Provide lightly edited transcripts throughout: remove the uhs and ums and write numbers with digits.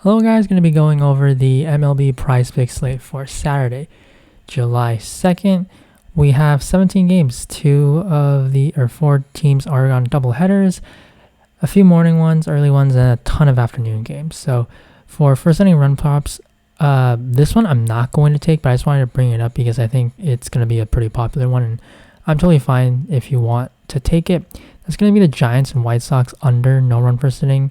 Hello guys, going to be going over the MLB PrizePicks slate for Saturday, July 2nd. We have 17 games. Four teams are on double headers, a few morning ones, early ones, and a ton of afternoon games. So for first inning run props, this one I'm not going to take, but I just wanted to bring it up because I think it's going to be a pretty popular one, and I'm totally fine if you want to take it. That's going to be the Giants and White Sox under no run first inning.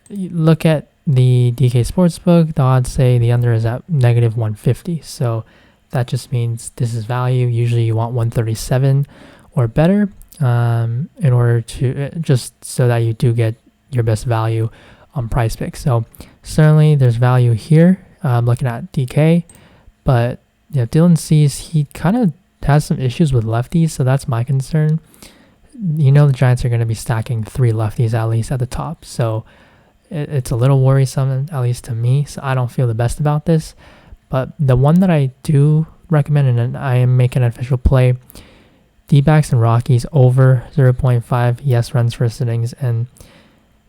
Look at the DK Sportsbook. The odds say the under is at negative 150. So that just means this is value. Usually you want 137 or better in order to just so that you do get your best value on PrizePicks. So certainly there's value here. I'm looking at DK, but Dylan Cease, he kind of has some issues with lefties, so that's my concern. The Giants are going to be stacking 3 lefties at least at the top, so it's a little worrisome, at least to me, so I don't feel the best about this. But the one that I do recommend, and I am making an official play, D-backs and Rockies over 0.5 yes runs first innings. And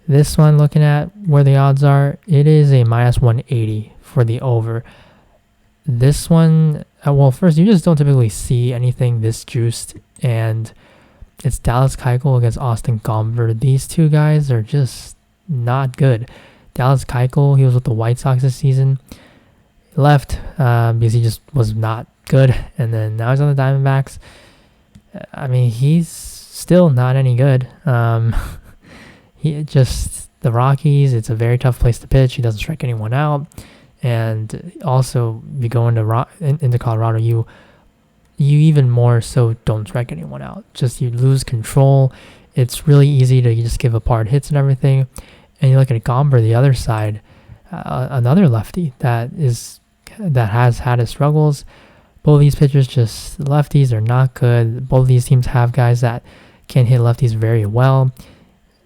this one, looking at where the odds are, it is a minus 180 for the over. This one, first, you just don't typically see anything this juiced, and it's Dallas Keuchel against Austin Gomber. These two guys are just not good. Dallas Keuchel, he was with the White Sox this season. He left because he just was not good, and then now he's on the Diamondbacks. I mean, he's still not any good. The Rockies, it's a very tough place to pitch. He doesn't strike anyone out, and also you go into Colorado, you even more so don't strike anyone out. Just you lose control. It's really easy to just give up hard hits and everything. And you look at Gomber, the other side, another lefty that has had his struggles. Both of these pitchers, just lefties, are not good. Both of these teams have guys that can hit lefties very well.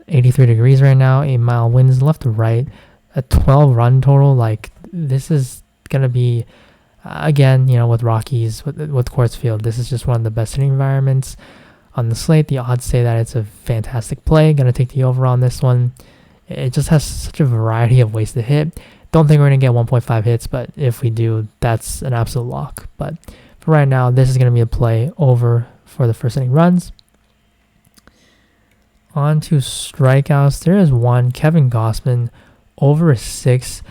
83 degrees right now, 8-mile winds left to right, a 12-run total. Like, this is going to be, again, with Rockies, with Coors Field, this is just one of the best hitting environments on the slate. The odds say that it's a fantastic play. Going to take the over on this one. It just has such a variety of ways to hit. Don't think we're going to get 1.5 hits, but if we do, that's an absolute lock. But for right now, this is going to be a play over for the first inning runs. On to strikeouts. There is one, Kevin Gausman, over 6.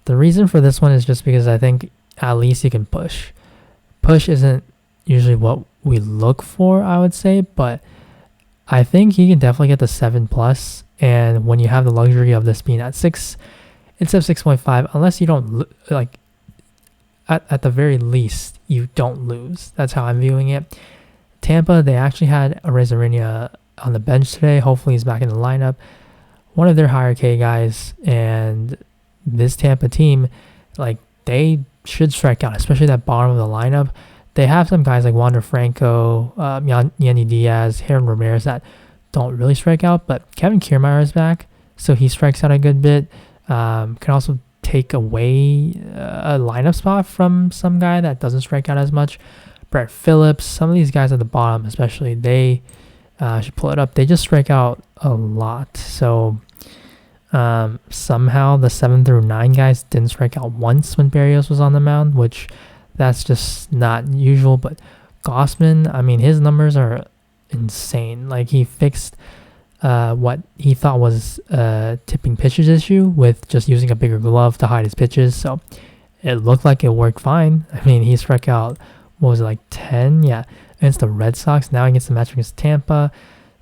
The reason for this one is just because I think at least he can push. Push isn't usually what we look for, I would say, but I think he can definitely get the 7+. And when you have the luxury of this being at 6 instead of 6.5, unless you don't at the very least you don't lose. That's how I'm viewing it. Tampa, they actually had Arezarena on the bench today. Hopefully he's back in the lineup. One of their higher K guys, and this Tampa team, they should strike out, especially that bottom of the lineup. They have some guys like Wander Franco, Yandy Diaz, Aaron Ramirez that don't really strike out, but Kevin Kiermaier is back, so he strikes out a good bit. Can also take away a lineup spot from some guy that doesn't strike out as much. Brett Phillips, some of these guys at the bottom especially, they should pull it up. They just strike out a lot. So somehow the 7 through 9 guys didn't strike out once when Berrios was on the mound, which that's just not usual. But Gausman, I mean, his numbers are insane. He fixed what he thought was a tipping pitches issue with just using a bigger glove to hide his pitches. So it looked like it worked fine. I mean, he struck out, 10? Yeah, against the Red Sox. Now he gets the match against Tampa.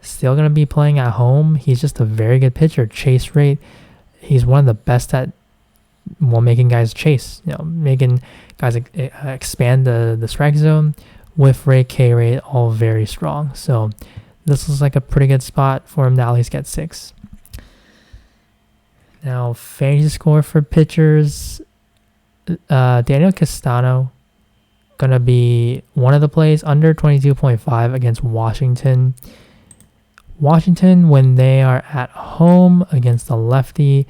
Still going to be playing at home. He's just a very good pitcher. Chase rate, he's one of the best at making guys chase. Making guys expand the strike zone. Whiff rate, K rate, all very strong. So this looks like a pretty good spot for him to at least get 6. Now, fantasy score for pitchers. Daniel Castano, going to be one of the plays, under 22.5 against Washington. Washington, when they are at home against the lefty,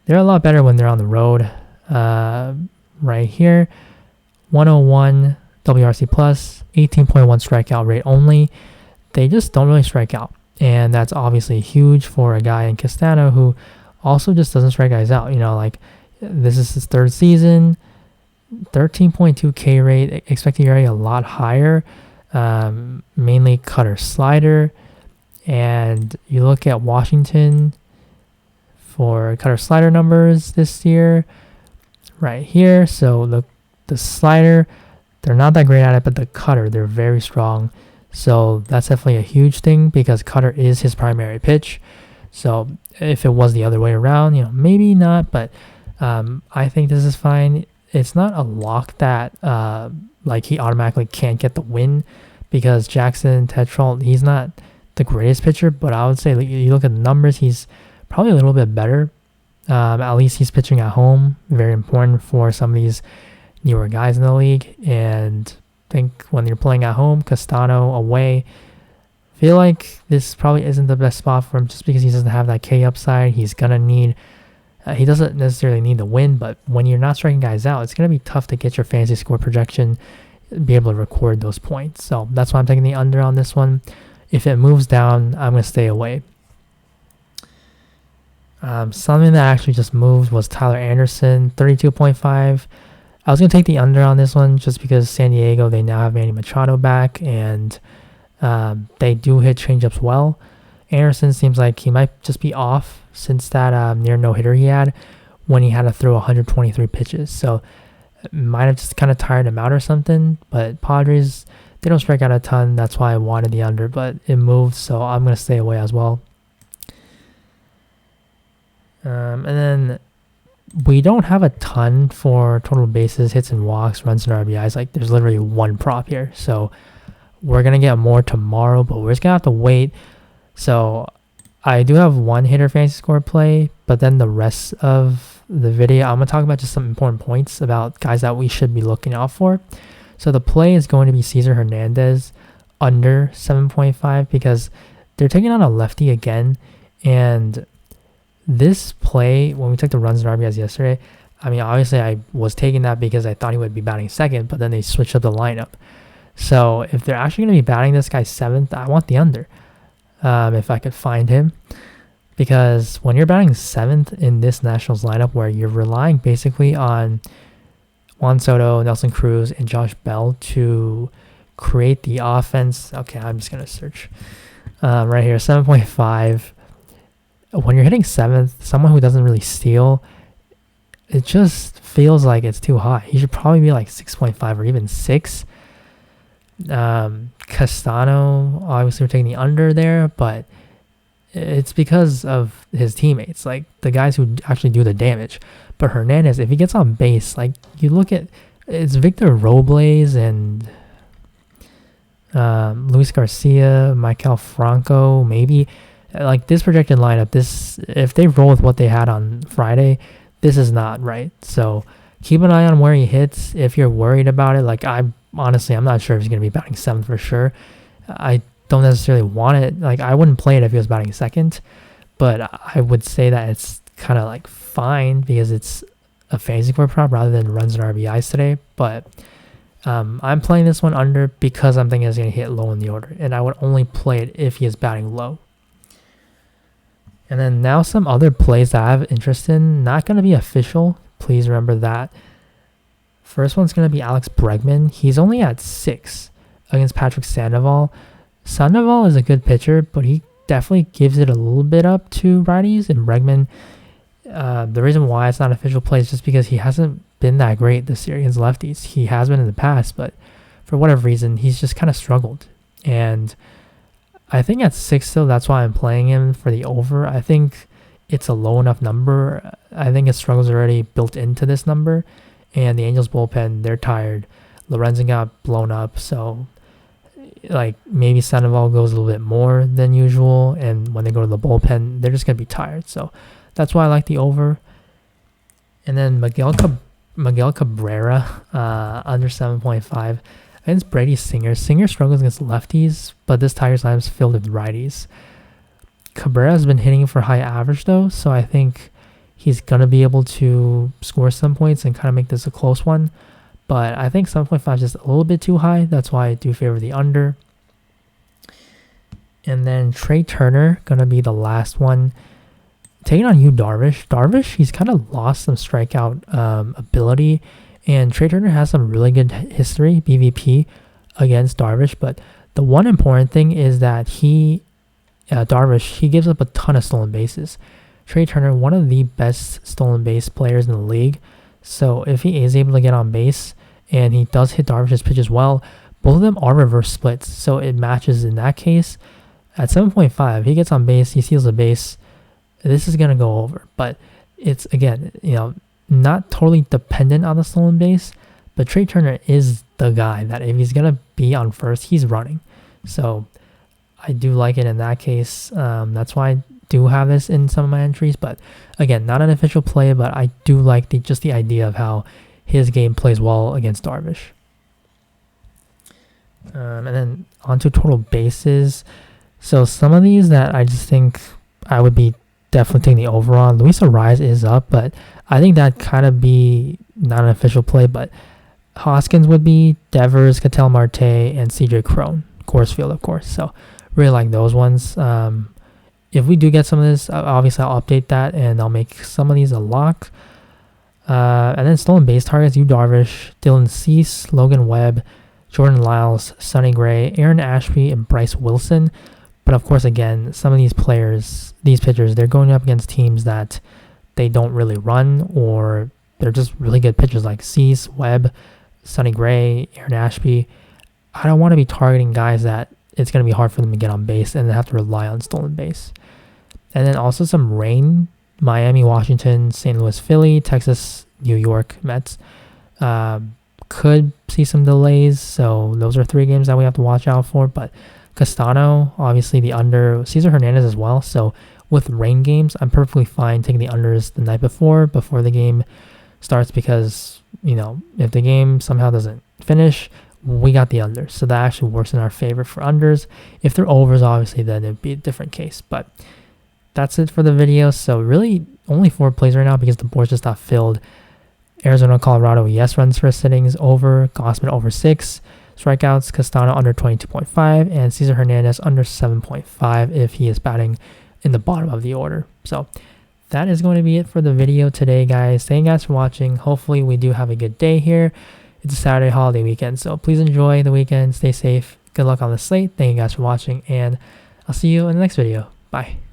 they're a lot better when they're on the road. Right here, 101 WRC plus, 18.1 strikeout rate only. They just don't really strike out, and that's obviously huge for a guy in Castano who also just doesn't strike guys out. Like this is his third season, 13.2 K rate, expected ERA a lot higher, mainly cutter slider. And you look at Washington for cutter slider numbers this year, right here. So the slider, they're not that great at it, but the cutter, they're very strong. So that's definitely a huge thing because cutter is his primary pitch. So if it was the other way around, maybe not, but I think this is fine. It's not a lock that like he automatically can't get the win because Jackson Tetrault, he's not the greatest pitcher, but I would say you look at the numbers, he's probably a little bit better. At least he's pitching at home, very important for some of these newer guys in the league. And I think when you're playing at home, Castano away, feel like this probably isn't the best spot for him just because he doesn't have that K upside. He's gonna need he doesn't necessarily need the win, but when you're not striking guys out, it's going to be tough to get your fantasy score projection, be able to record those points. So that's why I'm taking the under on this one. If it moves down, I'm going to stay away. Something that actually just moved was Tyler Anderson, 32.5. I was going to take the under on this one just because San Diego, they now have Manny Machado back, and they do hit changeups well. Anderson seems like he might just be off since that near no-hitter he had when he had to throw 123 pitches. So it might have just kind of tired him out or something. But Padres, they don't strike out a ton. That's why I wanted the under, but it moved, so I'm going to stay away as well. And then we don't have a ton for total bases, hits and walks, runs and RBIs. Like there's literally one prop here. So we're going to get more tomorrow, but we're just going to have to wait. So I do have one hitter fantasy score play, but then the rest of the video, I'm going to talk about just some important points about guys that we should be looking out for. So the play is going to be Cesar Hernandez under 7.5 because they're taking on a lefty again. And this play, when we took the runs and RBIs yesterday, I mean, obviously I was taking that because I thought he would be batting second, but then they switched up the lineup. So if they're actually going to be batting this guy seventh, I want the under. If I could find him, because when you're batting seventh in this Nationals lineup where you're relying basically on Juan Soto, Nelson Cruz, and Josh Bell to create the offense. Okay, I'm just going to search right here, 7.5. When you're hitting seventh, someone who doesn't really steal, it just feels like it's too high. He should probably be like 6.5 or even 6. Castano, obviously we're taking the under there, but it's because of his teammates, like the guys who actually do the damage. But Hernandez, if he gets on base, like you look at, it's Victor Robles and Luis Garcia, Michael Franco, maybe. Like this projected lineup, if they roll with what they had on Friday, this is not right. So keep an eye on where he hits. If you're worried about it, like I'm not sure if he's going to be batting seventh for sure. I don't necessarily want it. Like I wouldn't play it if he was batting second, but I would say that it's kind of like fine because it's a fantasy score prop rather than runs and RBIs today. But I'm playing this one under because I'm thinking it's going to hit low in the order, and I would only play it if he is batting low. And then now some other plays that I have interest in, not going to be official. Please remember that. First one's going to be Alex Bregman. He's only at 6 against Patrick Sandoval. Sandoval is a good pitcher, but he definitely gives it a little bit up to righties. And Bregman, the reason why it's not an official play is just because he hasn't been that great this year against lefties. He has been in the past, but for whatever reason, he's just kind of struggled. And I think at 6 still, that's why I'm playing him for the over. I think it's a low enough number. I think his struggles are already built into this number. And the Angels bullpen, they're tired. Lorenzen got blown up, so like maybe Sandoval goes a little bit more than usual. And when they go to the bullpen, they're just gonna be tired. So that's why I like the over. And then Miguel Cabrera under 7.5 against Brady Singer. Singer struggles against lefties, but this Tigers lineup is filled with righties. Cabrera has been hitting for high average though, so I think he's going to be able to score some points and kind of make this a close one. But I think 7.5 is just a little bit too high. That's why I do favor the under. And then Trey Turner, going to be the last one. taking on Yu Darvish. Darvish, he's kind of lost some strikeout ability, and Trey Turner has some really good history, BVP, against Darvish. But the one important thing is that Darvish, he gives up a ton of stolen bases. Trey Turner, one of the best stolen base players in the league. So if he is able to get on base and he does hit Darvish's pitches well, both of them are reverse splits. So it matches in that case. At 7.5, he gets on base, he steals a base. This is going to go over. But it's, again, not totally dependent on the stolen base. But Trey Turner is the guy that if he's going to be on first, he's running. So I do like it in that case. That's why I do have this in some of my entries. But again, not an official play, but I do like just the idea of how his game plays well against Darvish. And then onto total bases. So some of these that I just think I would be definitely taking the over on. Luis Arraez is up, but I think that kind of be not an official play, but Hoskins would be, Devers, Ketel Marte, and CJ Cron. Coors Field, of course. So really like those ones. If we do get some of this, obviously I'll update that and I'll make some of these a lock. And then stolen base targets, Yu Darvish, Dylan Cease, Logan Webb, Jordan Lyles, Sonny Gray, Aaron Ashby, and Bryce Wilson. But of course, again, some of these players, these pitchers, they're going up against teams that they don't really run, or they're just really good pitchers like Cease, Webb, Sonny Gray, Aaron Ashby. I don't want to be targeting guys that it's going to be hard for them to get on base and they have to rely on stolen base. And then also some rain, Miami, Washington, St. Louis, Philly, Texas, New York, Mets. Could see some delays, so those are 3 games that we have to watch out for. But Castano, obviously the under, Cesar Hernandez as well. So with rain games, I'm perfectly fine taking the unders the night before the game starts, because if the game somehow doesn't finish, we got the unders, so that actually works in our favor for unders. If they're overs, obviously, then it'd be a different case. But that's it for the video. So really only 4 plays right now because the board's just not filled. Arizona, Colorado, yes runs for sittings, over. Gossman over 6 strikeouts. Castano under 22.5, and Cesar Hernandez under 7.5 if he is batting in the bottom of the order. So that is going to be it for the video today, guys. Thank you guys for watching. Hopefully we do have a good day here. It's a Saturday holiday weekend, so please enjoy the weekend. Stay safe. Good luck on the slate. Thank you guys for watching, and I'll see you in the next video. Bye.